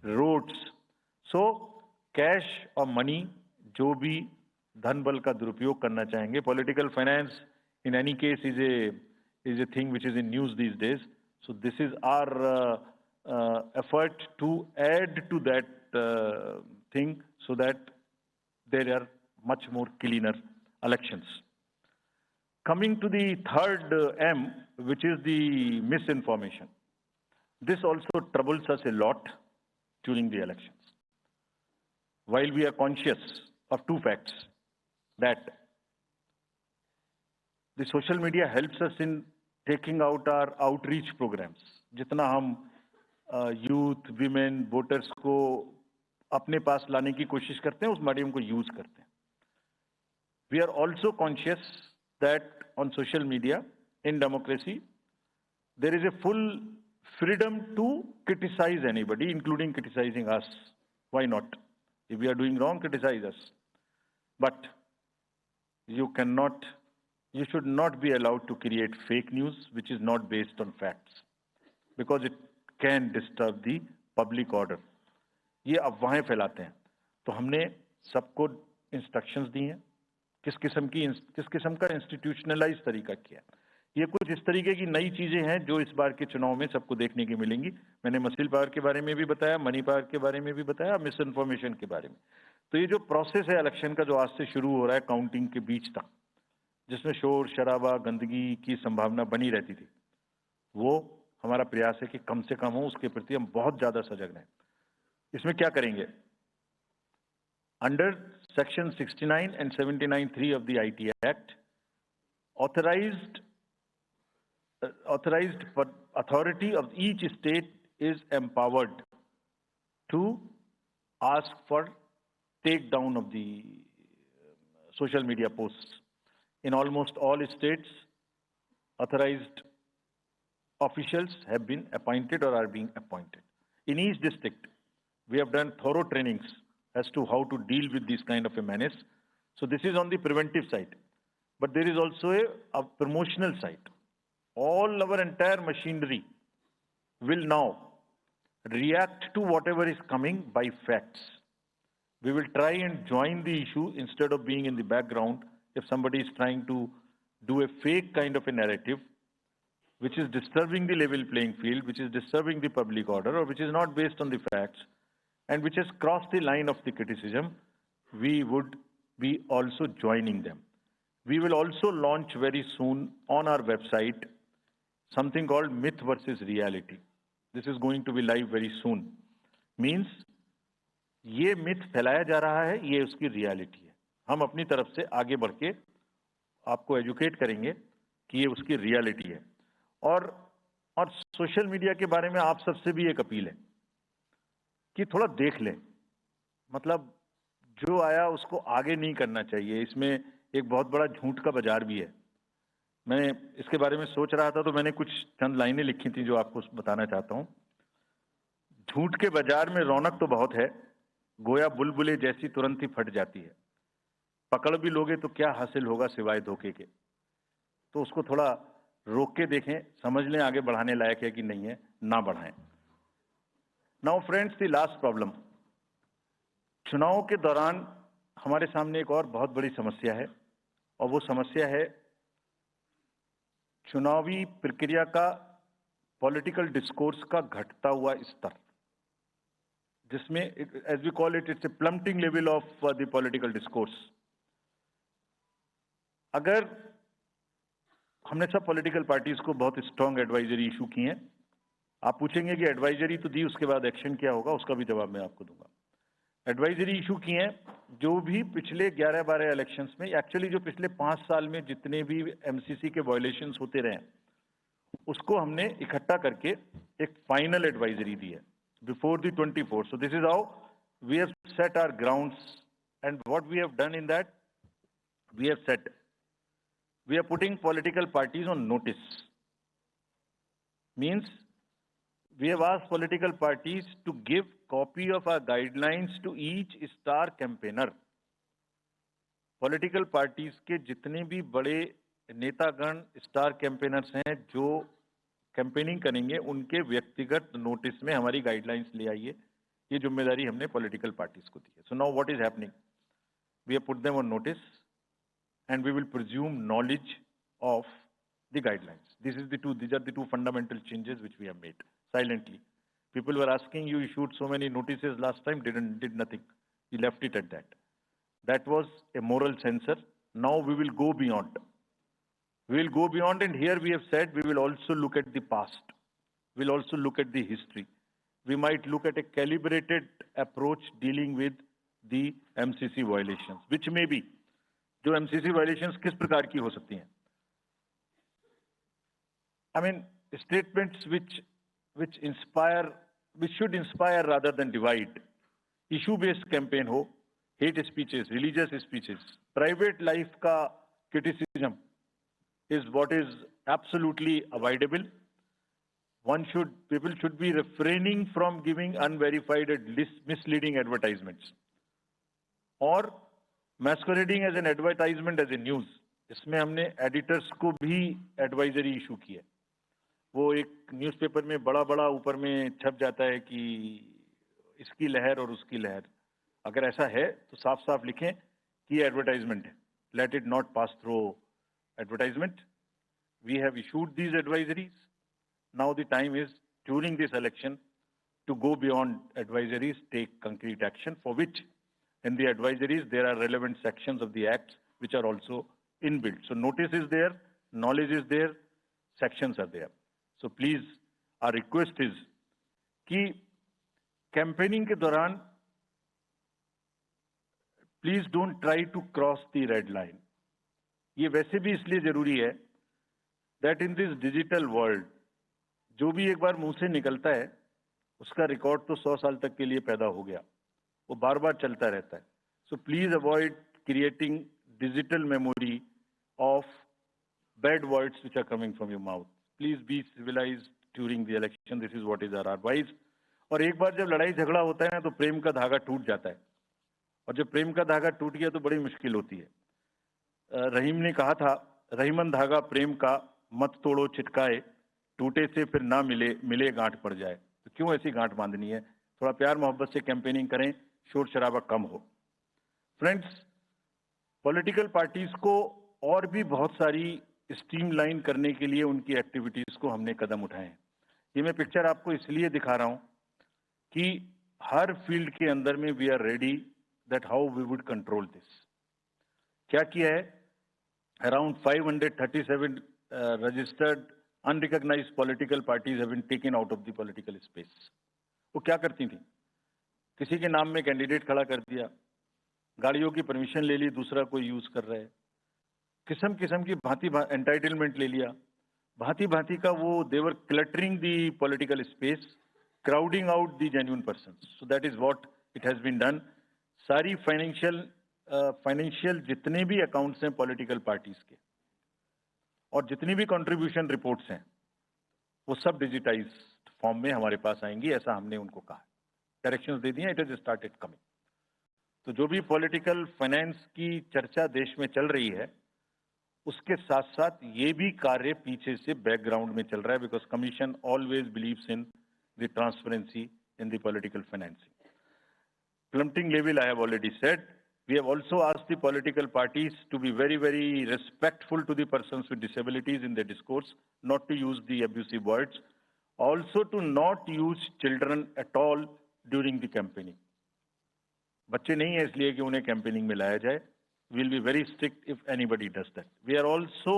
Roads. So, cash or money, जो भी धन बल का दुरुपयोग करना चाहेंगे, political finance in any case is a thing which is in news these days. So this is our effort to add to that thing so that there are much more cleaner elections. Coming to the third M, which is the misinformation. This also troubles us a lot during the elections. While we are conscious of two facts, that the social media helps us in taking out our outreach programs. जितना हम youth, women, voters को अपने पास लाने की कोशिश करते हैं, उस मीडियम को यूज करते हैं. We are also conscious that on social media, in democracy, there is a full freedom to criticize anybody, including criticizing us. Why not? If we are doing wrong, criticize us. But you should not be allowed to create fake news which is not based on facts, because it can disturb the public order. ये अफवाहें फैलाते हैं. तो हमने सबको instructions दी हैं, किस किस्म का इंस्टीट्यूशनलाइज तरीका किया. ये कुछ इस तरीके की नई चीजें हैं जो इस बार के चुनाव में सबको देखने की मिलेंगी. मैंने मसल पावर के बारे में भी बताया, मनी पावर के बारे में भी बताया, मिस इन्फॉर्मेशन के बारे में. तो ये जो प्रोसेस है इलेक्शन का, जो आज से शुरू हो रहा है काउंटिंग के बीच तक, जिसमें शोर शराबा गंदगी की संभावना बनी रहती थी, वो हमारा प्रयास है कि कम से कम हो. उसके प्रति हम बहुत ज्यादा सजग रहें. इसमें क्या करेंगे? Under section 69 and 79(3) of the IT Act, authorized authority of each state is empowered to ask for takedown of the social media posts. In almost all states, authorized officials have been appointed or are being appointed. In each district, we have done thorough trainings as to how to deal with this kind of a menace. So this is on the preventive side. But there is also a promotional side. All our entire machinery will now react to whatever is coming by facts. We will try and join the issue instead of being in the background. If somebody is trying to do a fake kind of a narrative, which is disturbing the level playing field, which is disturbing the public order, or which is not based on the facts, and which has crossed the line of the criticism, we would be also joining them. We will also launch very soon on our website something called Myth versus Reality. This is going to be live very soon. Means, ये myth फैलाया जा रहा है, ये उसकी reality है. हम अपनी तरफ से आगे बढ़ के आपको educate करेंगे कि ये उसकी reality है. और सोशल मीडिया के बारे में आप सबसे भी एक अपील है कि थोड़ा देख लें. मतलब जो आया उसको आगे नहीं करना चाहिए. इसमें एक बहुत बड़ा झूठ का बाजार भी है. मैं इसके बारे में सोच रहा था तो मैंने कुछ चंद लाइनें लिखी थी जो आपको बताना चाहता हूं. झूठ के बाजार में रौनक तो बहुत है, गोया बुलबुले जैसी तुरंत ही फट जाती है. पकड़ भी लोगे तो क्या हासिल होगा सिवाय धोखे के. तो उसको थोड़ा रोक के देखें, समझ लें आगे बढ़ाने लायक है कि नहीं है, ना बढ़ाएं. Now friends, the last problem. चुनाव के दौरान हमारे सामने एक और बहुत बड़ी समस्या है, और वो समस्या है चुनावी प्रक्रिया का, पॉलिटिकल डिस्कोर्स का घटता हुआ स्तर, जिसमें as we call it, it's a plummeting level of the political discourse. अगर हमने सब पॉलिटिकल पार्टीज को बहुत स्ट्रांग एडवाइजरी इशू की हैं. आप पूछेंगे कि एडवाइजरी तो दी, उसके बाद एक्शन क्या होगा, उसका भी जवाब मैं आपको दूंगा. एडवाइजरी इशू की हैं. जो भी पिछले 11-12 इलेक्शंस में, एक्चुअली जो पिछले 5 साल में जितने भी एमसीसी के वायलेशंस होते रहे, उसको हमने इकट्ठा करके एक फाइनल एडवाइजरी दी है before the 24th. So this is how we have set our grounds, and what we have done in that, we have set we are putting political parties on notice. Means we have asked political parties to give copy of our guidelines to each star campaigner. Political parties के जितने भी बड़े नेतागण star campaigners हैं जो campaigning करेंगे उनके व्यक्तिगत नोटिस में हमारी गाइडलाइंस ले आइए. ये जिम्मेदारी हमने पॉलिटिकल पार्टीज को दी है. So now what is happening, we have put them on notice and we will presume knowledge of the guidelines. These are the two fundamental changes which we have made silently. People were asking, you issued so many notices last time, did nothing. You left it at that. That was a moral censor. Now we will go beyond. We will go beyond, and here we have said we will also look at the past. We will also look at the history. We might look at a calibrated approach dealing with the MCC violations, which may be जो MCC violations किस प्रकार की हो सकती हैं. I mean, statements which should inspire rather than divide. Issue-based campaign हो, hate speeches, religious speeches, private life का criticism is what is absolutely avoidable. People should be refraining from giving unverified and misleading advertisements. और masquerading as an advertisement as a news, इसमें हमने editors को भी advisory issue की है. वो एक न्यूज़पेपर में बड़ा बड़ा ऊपर में छप जाता है कि इसकी लहर और उसकी लहर. अगर ऐसा है तो साफ साफ लिखें कि एडवर्टाइजमेंट है. Let it not pass through advertisement. We have issued these advisories. Now the time is during this election to go beyond advisories, take concrete action for which in the advisories there are relevant sections of the acts which are also inbuilt. So notice is there, knowledge is there, sections are there. So please, our request is कि campaigning के दौरान please don't try to cross the red line. ये वैसे भी इसलिए जरूरी है that in this digital world जो भी एक बार मुंह से निकलता है उसका रिकॉर्ड तो 100 साल तक के लिए पैदा हो गया, वो बार बार चलता रहता है. So please avoid creating digital memory of bad words which are coming from your mouth. Please be civilised during the election. This is what is our advice. और एक बार जब लड़ाई झगड़ा होता है ना तो प्रेम का धागा टूट जाता है, और जब प्रेम का धागा टूट गया तो बड़ी मुश्किल होती है. रहीम ने कहा था, रहीमन धागा प्रेम का मत तोड़ो चिटकाए, टूटे से फिर ना मिले गांठ पड़ जाए. तो क्यों ऐसी गांठ बांधनी है. थोड़ा प्यार मोहब्बत से कैंपेनिंग करें, शोर शराबा कम हो. फ्रेंड्स, पॉलिटिकल पार्टीज को और भी बहुत सारी स्ट्रीमलाइन करने के लिए उनकी एक्टिविटीज को हमने कदम उठाए हैं. ये मैं पिक्चर आपको इसलिए दिखा रहा हूं कि हर फील्ड के अंदर में we are ready that how we would control this. क्या किया है, around 537 registered unrecognised political parties have been taken out of the political space. वो क्या करती थी, किसी के नाम में कैंडिडेट खड़ा कर दिया, गाड़ियों की परमिशन ले ली, दूसरा कोई यूज कर रहा है, किस्म किस्म की भांति एंटाइटलमेंट ले लिया, भांति भांति का वो they were cluttering the political space, crowding out the genuine persons. So that is what it has been done. सारी फाइनेंशियल जितने भी अकाउंट्स हैं पॉलिटिकल पार्टीज के और जितनी भी कंट्रीब्यूशन रिपोर्ट्स हैं वो सब डिजिटाइज फॉर्म में हमारे पास आएंगी, ऐसा हमने उनको कहा. डायरेक्शंस दे दिए, इट इज स्टार्टेड कमिंग. तो जो भी पॉलिटिकल फाइनेंस की चर्चा देश में चल रही है उसके साथ साथ ये भी कार्य पीछे से बैकग्राउंड में चल रहा है, because commission always believes in the transparency in the political financing. Plumbing level I have already said. We have also asked the political parties to be very, very respectful to the persons with disabilities in their discourse, not to use the abusive words, also to not use children at all during the campaigning. बच्चे नहीं है इसलिए कि उन्हें campaigning में लाया जाए. We will be very strict if anybody does that. We are also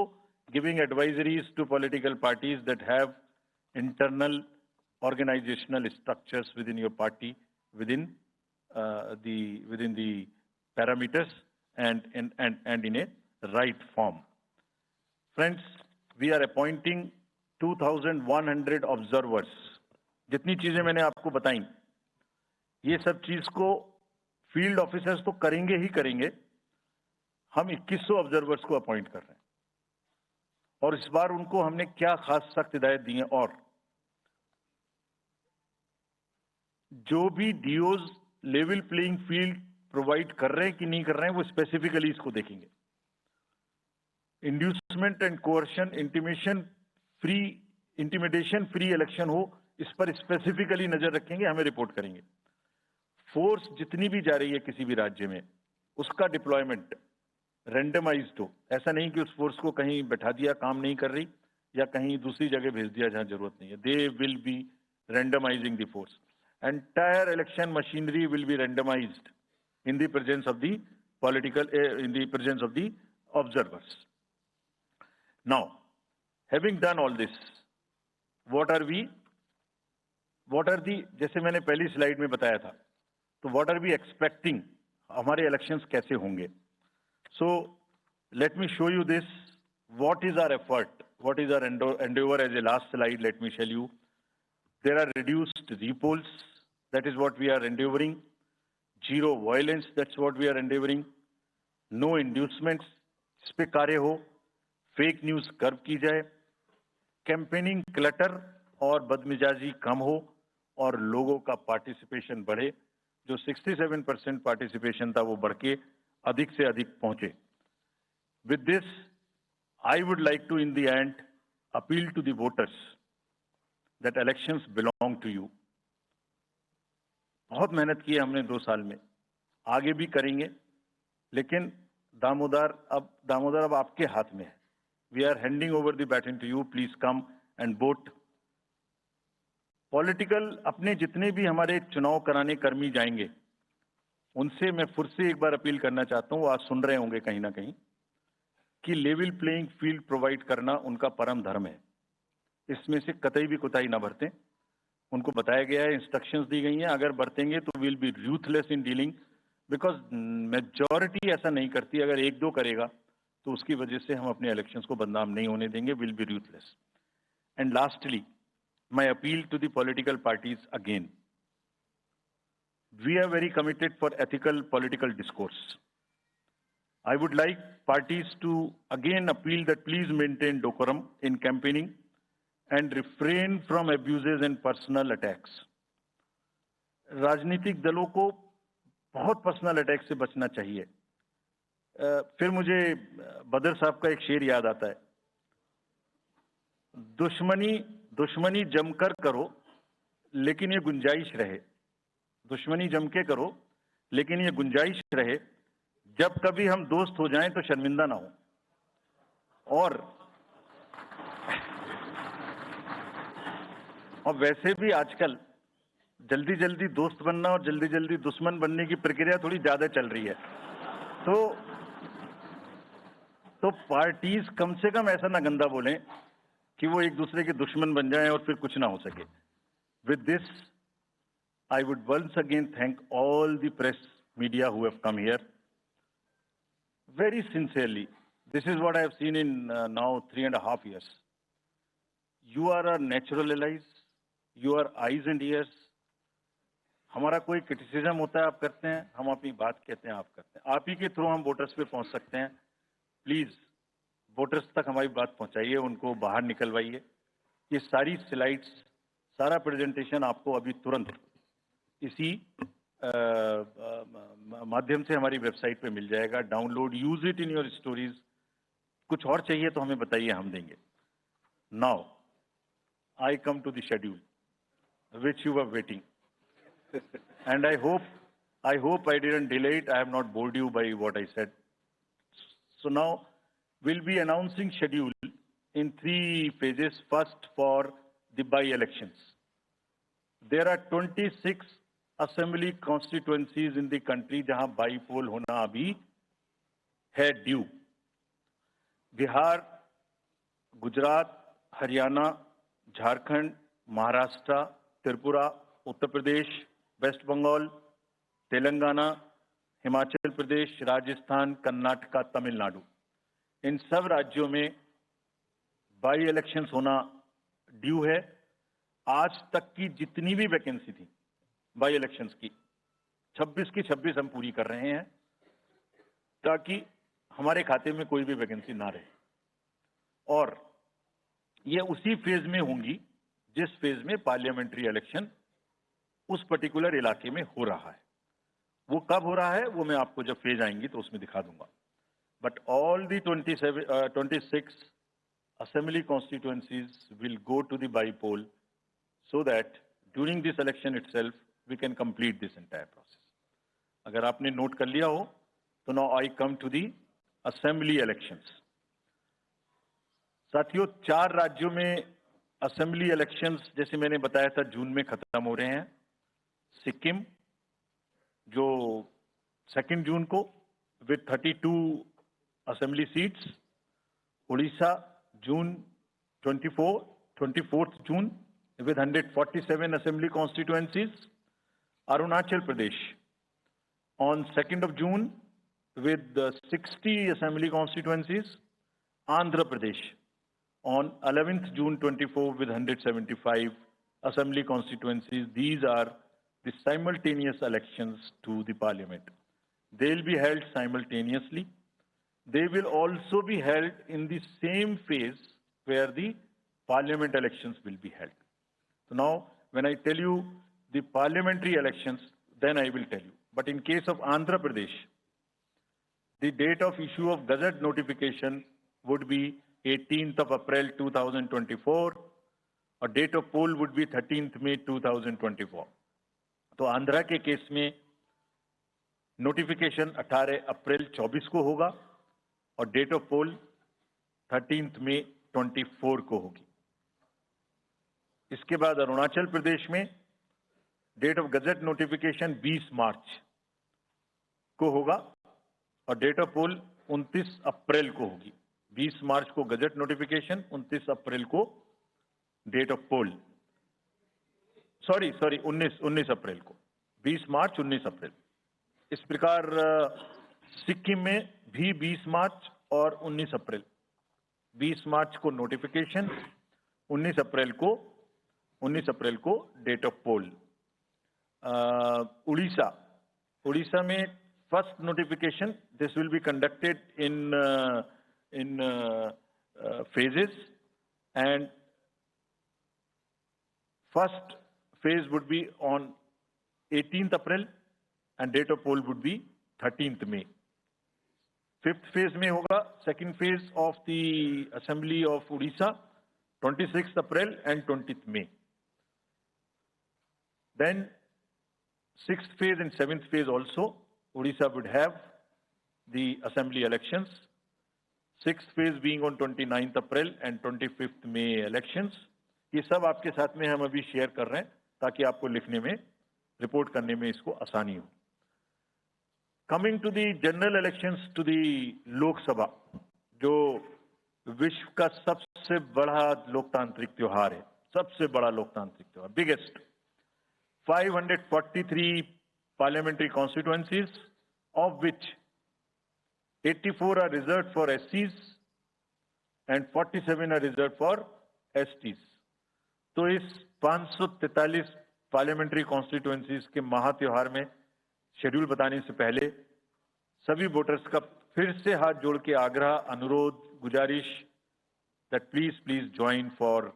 giving advisories to political parties that have internal organizational structures within your party, within the parameters and in a right form. Friends, we are appointing 2,100 observers. जितनी चीजें मैंने आपको बताई, ये सब चीज को field officers तो करेंगे ही करेंगे. हम 2100 ऑब्जर्वर्स को अपॉइंट कर रहे हैं. और इस बार उनको हमने क्या खास सख्त हिदायत दी है, और जो भी डीओज लेवल प्लेइंग फील्ड प्रोवाइड कर रहे हैं कि नहीं कर रहे हैं, वो स्पेसिफिकली इसको देखेंगे। Inducement and coercion, intimidation free election हो, इस पर स्पेसिफिकली नजर रखेंगे, हमें रिपोर्ट करेंगे। फोर्स जितनी भी जा रही है किसी भी राज्य में, उसका डिप्लॉयमेंट रैंडमाइज्ड हो। ऐसा नहीं कि उस फोर्स को कहीं बैठा दिया, काम नहीं कर रही, या कहीं दूसरी जगह भेज दिया जहां जरूरत नहीं है। They will be randomising the force. Entire election machinery will be randomised in the presence of the in the presence of the observers. Now, having done all this, what are the, जैसे मैंने पहली slide में बताया था, तो what are we expecting, हमारे elections कैसे होंगे? So, let me show you this. What is our effort? What is our endeavor? As a last slide, let me tell you. There are reduced repolls. That is what we are endeavoring. Zero violence, that's what we are endeavoring. No inducements, इस पे कार्य हो. Fake news curve की जाए. Campaigning clutter और बदमिजाजी कम हो और लोगों का पार्टिसिपेशन बढ़े. जो 67% पार्टिसिपेशन था वो बढ़ के अधिक से अधिक पहुंचे. With this, I would like to in the end appeal to the voters that elections belong to you. बहुत मेहनत की है हमने 2 साल में, आगे भी करेंगे, लेकिन दामोदर अब आपके हाथ में है. We are handing over the baton to you. Please come and vote. Political अपने जितने भी हमारे चुनाव कराने कर्मी जाएंगे, उनसे मैं फिर से एक बार अपील करना चाहता हूं, वो आज सुन रहे होंगे कहीं ना कहीं, कि लेवल प्लेइंग फील्ड प्रोवाइड करना उनका परम धर्म है. इसमें से कतई भी कोताही ना बरतें. उनको बताया गया है, इंस्ट्रक्शंस दी गई हैं, अगर बरतेंगे तो will be ruthless in dealing, because majority ऐसा नहीं करती. अगर 1-2 करेगा तो उसकी वजह से हम अपने इलेक्शंस को बदनाम नहीं होने देंगे. Will be ruthless. And lastly, my appeal to the political parties again. We are very committed for ethical political discourse. I would like parties to again appeal that please maintain decorum in campaigning and refrain from abuses and personal attacks. राजनीतिक दलों को बहुत personal attack से बचना चाहिए. फिर मुझे बदर साहब का एक शेर याद आता है, दुश्मनी जमकर करो लेकिन ये गुंजाइश रहे. दुश्मनी जम के करो लेकिन ये गुंजाइश रहे, जब कभी हम दोस्त हो जाएं तो शर्मिंदा ना हो. और वैसे भी आजकल जल्दी जल्दी दोस्त बनना और जल्दी जल्दी दुश्मन बनने की प्रक्रिया थोड़ी ज्यादा चल रही है. तो पार्टीज कम से कम ऐसा ना गंदा बोलें कि वो एक दूसरे के दुश्मन बन जाएं और फिर कुछ ना हो सके. With this, I would once again thank all the press media who have come here. Very sincerely, this is what I have seen in now 3.5 years. You are our natural allies. You are eyes and ears. हमारा कोई criticism होता है आप करते हैं, हम अपनी बात कहते हैं आप करते हैं. आप ही के थ्रू हम वोटर्स पे पहुंच सकते हैं. प्लीज वोटर्स तक हमारी बात पहुंचाइए, उनको बाहर निकलवाइए. ये सारी स्लाइड्स, सारा प्रेजेंटेशन आपको अभी तुरंत इसी माध्यम से हमारी वेबसाइट पे मिल जाएगा. Download, use it in your stories. कुछ और चाहिए तो हमें बताइए, हम देंगे. Now I come to the schedule which you were waiting, and I hope I didn't delay it. I have not bored you by what I said. So now we'll be announcing schedule in 3 phases. First, for the by-elections. There are 26 assembly constituencies in the country जहां बाई-पोल होना अभी है due. Bihar, Gujarat, Haryana, Jharkhand, Maharashtra, Tripura, Uttar Pradesh, waste Bengal, Telangana, Himachal Pradesh, Rajasthan, Karnataka, Tamil Nadu. इन सब राज्यों में by elections होना due है. आज तक की जितनी भी वैकेंसी थी बाई इलेक्शंस की, 26 की 26 हम पूरी कर रहे हैं, ताकि हमारे खाते में कोई भी वैकेंसी ना रहे. और ये उसी फेज में होंगी जिस फेज में पार्लियामेंट्री इलेक्शन उस पर्टिकुलर इलाके में हो रहा है। वो कब हो रहा है वो मैं आपको जब फेज आएंगी तो उसमें दिखा दूंगा। But all the 26 assembly constituencies will go to the by-poll so that during this election itself we can complete this entire process. अगर आपने नोट कर लिया हो तो now I come to the assembly elections. साथियों, 4 राज्यों में असेंबली इलेक्शंस जैसे मैंने बताया था जून में खत्म हो रहे हैं। सिक्किम जो 2 जून को with 32 assembly seats, Orissa June 24th June with 147 assembly constituencies, Arunachal Pradesh on 2nd June with 60 assembly constituencies, Andhra Pradesh on 11th June 24 with 175 assembly constituencies. These are the simultaneous elections to the parliament. They will be held simultaneously. They will also be held in the same phase where the parliament elections will be held. So now, when I tell you the parliamentary elections, then I will tell you. But in case of Andhra Pradesh, the date of issue of Gazette notification would be 18th of April 2024, और date of poll would be 13th May 2024. तो आंध्रा के case में notification 18 अप्रैल 24 को होगा और date of pole 13th May 24 को होगी। इसके बाद अरुणाचल प्रदेश में डेट ऑफ गजेट नोटिफिकेशन 20 मार्च को होगा और डेट ऑफ पोल 29 अप्रैल को होगी। 20 मार्च को गजेट नोटिफिकेशन, 29 अप्रैल को डेट ऑफ पोल। सॉरी 19 अप्रैल को, 20 मार्च 19 अप्रैल। इस प्रकार सिक्किम में भी 20 मार्च और 19 अप्रैल, 20 मार्च को नोटिफिकेशन, 19 अप्रैल को डेट ऑफ पोल। उड़ीसा में first notification, this will be conducted in phases, and first phase would be on 18th April and date of poll would be 13th May. 5th phase में होगा second phase of the Assembly of Odisha, 26th April and 20th May. Then 6th phase and 7th phase also, Odisha would have the Assembly elections. 6th phase being on 29th April and 25th May elections. ये सब आपके साथ में हम अभी share कर रहे हैं ताकि आपको लिखने में, रिपोर्ट करने में इसको आसानी हो। Coming to the general elections to the Lok Sabha, जो विश्व का सबसे बड़ा लोकतांत्रिक त्योहार है, सबसे बड़ा लोकतांत्रिक त्योहार, biggest. 543 parliamentary constituencies, of which 84 are reserved for SCs and 47 are reserved for STs. तो इस 543 पार्लियामेंट्री कॉन्स्टिट्यूएंसीज के महात्योहार में शेड्यूल बताने से पहले सभी वोटर्स का फिर से हाथ जोड़ के आग्रह, अनुरोध, गुजारिश that please join for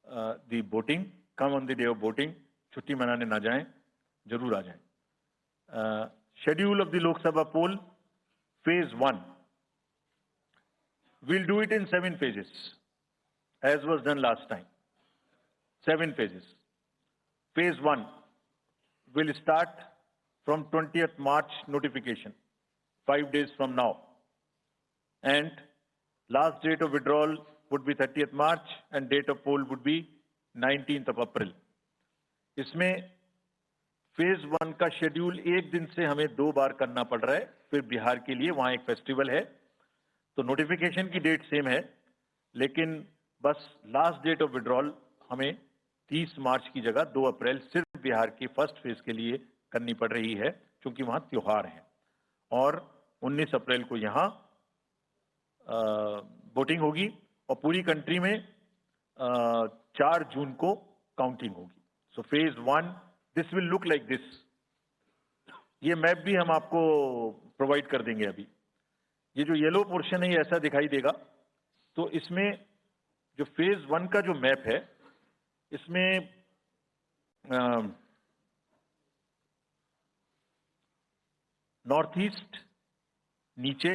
the voting, come on the day of voting. छुट्टी मनाने ना जाएं, जरूर आ जाएं। Schedule of the Lok Sabha poll, Phase 1. We'll do it in 7 phases, as was done last time. 7 phases. Phase 1 will start from 20th March notification, 5 days from now. And last date of withdrawal would be 30th March and date of poll would be 19th of April. इसमें phase 1 का schedule एक दिन से हमें 2 बार करना पड़ रहा है। फिर बिहार के लिए वहां एक फेस्टिवल है, तो नोटिफिकेशन की डेट सेम है, लेकिन बस लास्ट डेट ऑफ विड्रॉल हमें 30 मार्च की जगह 2 अप्रैल सिर्फ बिहार के फर्स्ट फेज के लिए करनी पड़ रही है, क्योंकि वहां त्योहार है। और 19 अप्रैल को यहां वोटिंग होगी और पूरी कंट्री में 4 जून को काउंटिंग होगी। So phase 1 this will look like this. ये मैप भी हम आपको प्रोवाइड कर देंगे। अभी ये जो येलो पोर्शन है ये ऐसा दिखाई देगा। तो इसमें जो फेज 1 का जो मैप है, इसमें नॉर्थ ईस्ट, नीचे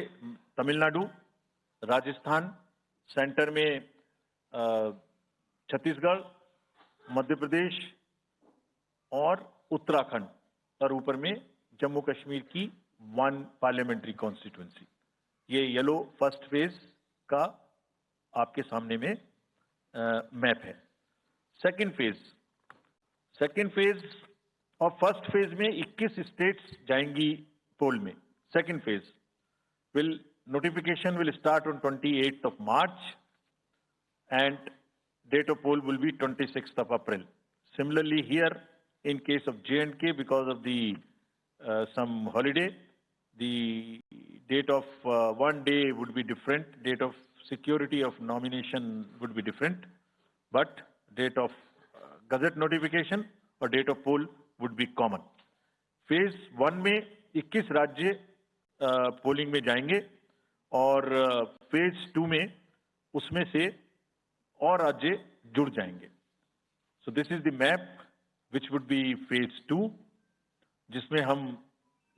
तमिलनाडु, राजस्थान, सेंटर में छत्तीसगढ़, मध्य प्रदेश और उत्तराखंड, और ऊपर में जम्मू कश्मीर की 1 पार्लियामेंट्री कॉन्स्टिट्यूंसी। ये येलो फर्स्ट फेज का आपके सामने में मैप है। सेकंड फेज और फर्स्ट फेज में 21 स्टेट्स जाएंगी पोल में। Second phase notification will start on 28th of March and date of poll will be 26th of April. Similarly here, in case of J&K, because of the some holiday, the date of one day would be different, date of security of nomination would be different, but date of gazette notification or date of poll would be common. Phase 1 में 21 राज्य polling में जाएंगे और phase 2 में उसमें से और राज्य जुड़ जाएंगे। सो this is the map which would be phase 2, जिसमें हम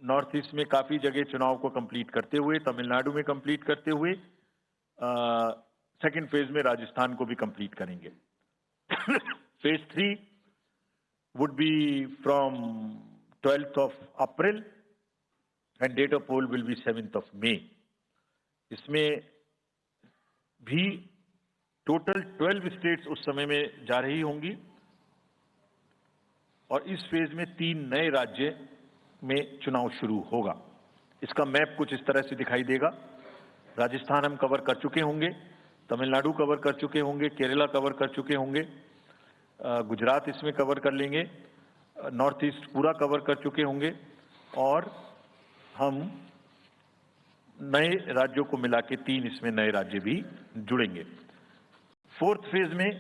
नॉर्थ ईस्ट में काफी जगह चुनाव को कंप्लीट करते हुए, तमिलनाडु में कंप्लीट करते हुए, सेकंड फेज में राजस्थान को भी कंप्लीट करेंगे। Phase 3 would be from 12th of April and date of poll will be 7th of May. इसमें भी टोटल 12 स्टेट्स उस समय में जा रही होंगी और इस फेज में 3 नए राज्य में चुनाव शुरू होगा। इसका मैप कुछ इस तरह से दिखाई देगा। राजस्थान हम कवर कर चुके होंगे, तमिलनाडु कवर कर चुके होंगे, केरला कवर कर चुके होंगे, गुजरात इसमें कवर कर लेंगे, नॉर्थ ईस्ट पूरा कवर कर चुके होंगे और हम नए राज्यों को मिला के 3 इसमें नए राज्य भी जुड़ेंगे। फोर्थ फेज में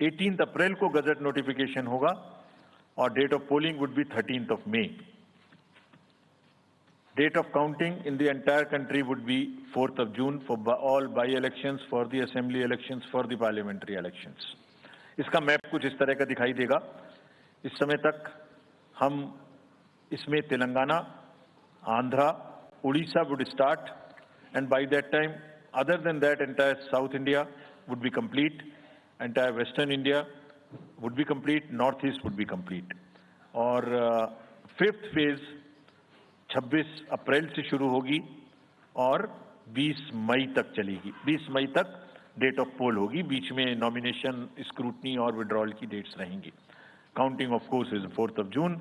18 अप्रैल को गजट नोटिफिकेशन होगा और date of polling would be 13th of May. Date of counting in the entire country would be 4th of June for all by-elections, for the assembly elections, for the parliamentary elections. इसका map कुछ इस तरह का दिखाई देगा। इस समय तक हम इसमें Telangana, Andhra, Orissa would start, and by that time, other than that, entire South India would be complete, entire Western India would be complete, Northeast would be complete. और फिफ्थ फेज 26 अप्रैल से शुरू होगी और 20 मई तक चलेगी। 20 मई तक डेट ऑफ पोल होगी, बीच में नॉमिनेशन, स्क्रूटनी और विड्रॉल की डेट्स रहेंगी। Counting of course is 4th of June.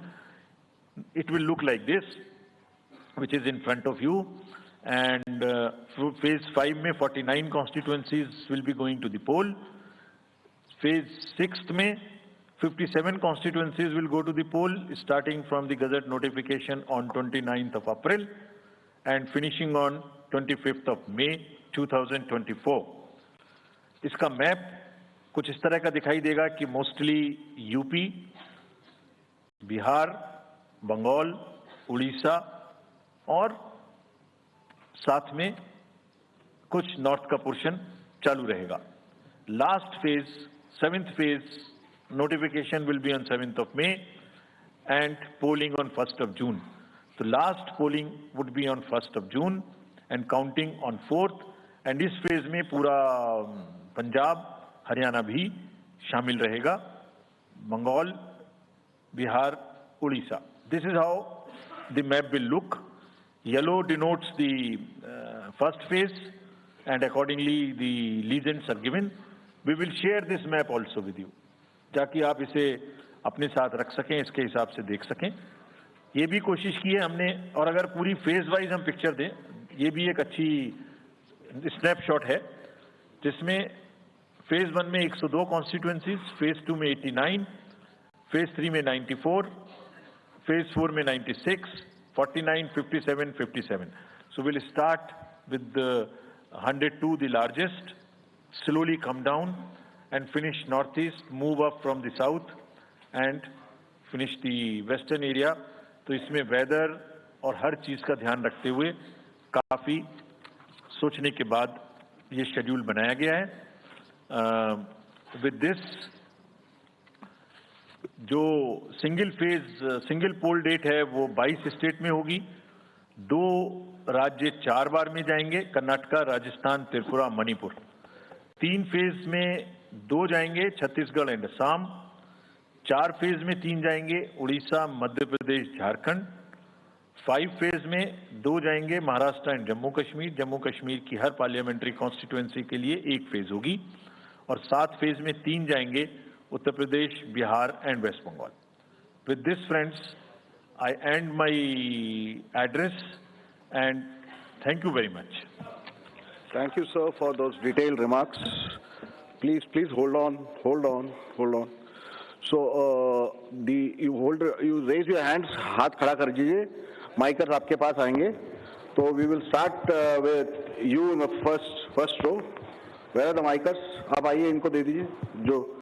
It will look like this, which is in front of you, and phase 5 में 49 constituencies will be going to the poll. Phase 6 में 57 constituencies will go to the poll, starting from the Gazette notification on 29th of April and finishing on 25th of May 2024. इसका map कुछ इस तरह का दिखाई देगा कि मोस्टली यूपी, बिहार, बंगाल, उड़ीसा और साथ में कुछ नॉर्थ का पोर्शन चालू रहेगा। Last phase, 7th phase, notification will be on 7th of May and polling on 1st of June. So last polling would be on 1st of June and counting on 4th, and इस phase में पूरा पंजाब, हरियाणा भी शामिल रहेगा, Bengal, Bihar, Orissa. This is how the map will look. Yellow denotes the first phase and accordingly the legends are given. We will share this map also with you, ताकि आप इसे अपने साथ रख सकें, इसके हिसाब से देख सकें। ये भी कोशिश की है हमने, और अगर पूरी फेज वाइज हम पिक्चर दें, ये भी एक अच्छी स्नैपशॉट है, जिसमें फेज 1 में 102 कॉन्स्टिट्यूएंसीज, फेज 2 में 89, फेज 3 में 94, फेज 4 में 96, 49, 57, 57. So we'll start with the 102, the largest, slowly come down and finish northeast, move up from the south and finish the western area. तो इसमें वेदर और हर चीज का ध्यान रखते हुए काफी सोचने के बाद ये शेड्यूल बनाया गया है। With this, जो सिंगल पोल डेट है वो 22 स्टेट में होगी। 2 राज्य 4 बार में जाएंगे, कर्नाटका, राजस्थान, त्रिपुरा, मणिपुर। 3 फेज में 2 जाएंगे, छत्तीसगढ़ एंड असम। 4 फेज में 3 जाएंगे, उड़ीसा, मध्य प्रदेश, झारखंड। 5 फेज में 2 जाएंगे, महाराष्ट्र एंड जम्मू कश्मीर। जम्मू कश्मीर की हर पार्लियामेंट्री कॉन्स्टिट्यूएंसी के लिए 1 फेज होगी। और 7 फेज में 3 जाएंगे, Uttar Pradesh, Bihar and West Bengal. With this, friends, I end my address and thank you very much. Thank you, sir, for those detailed remarks. Please hold on. So, you raise your hands, हाथ खड़ा कर दीजिए, माइकर्स आपके पास आएंगे। तो we will start with you in the first row. Where are the micers? आप आइए, इनको दे दीजिए, जो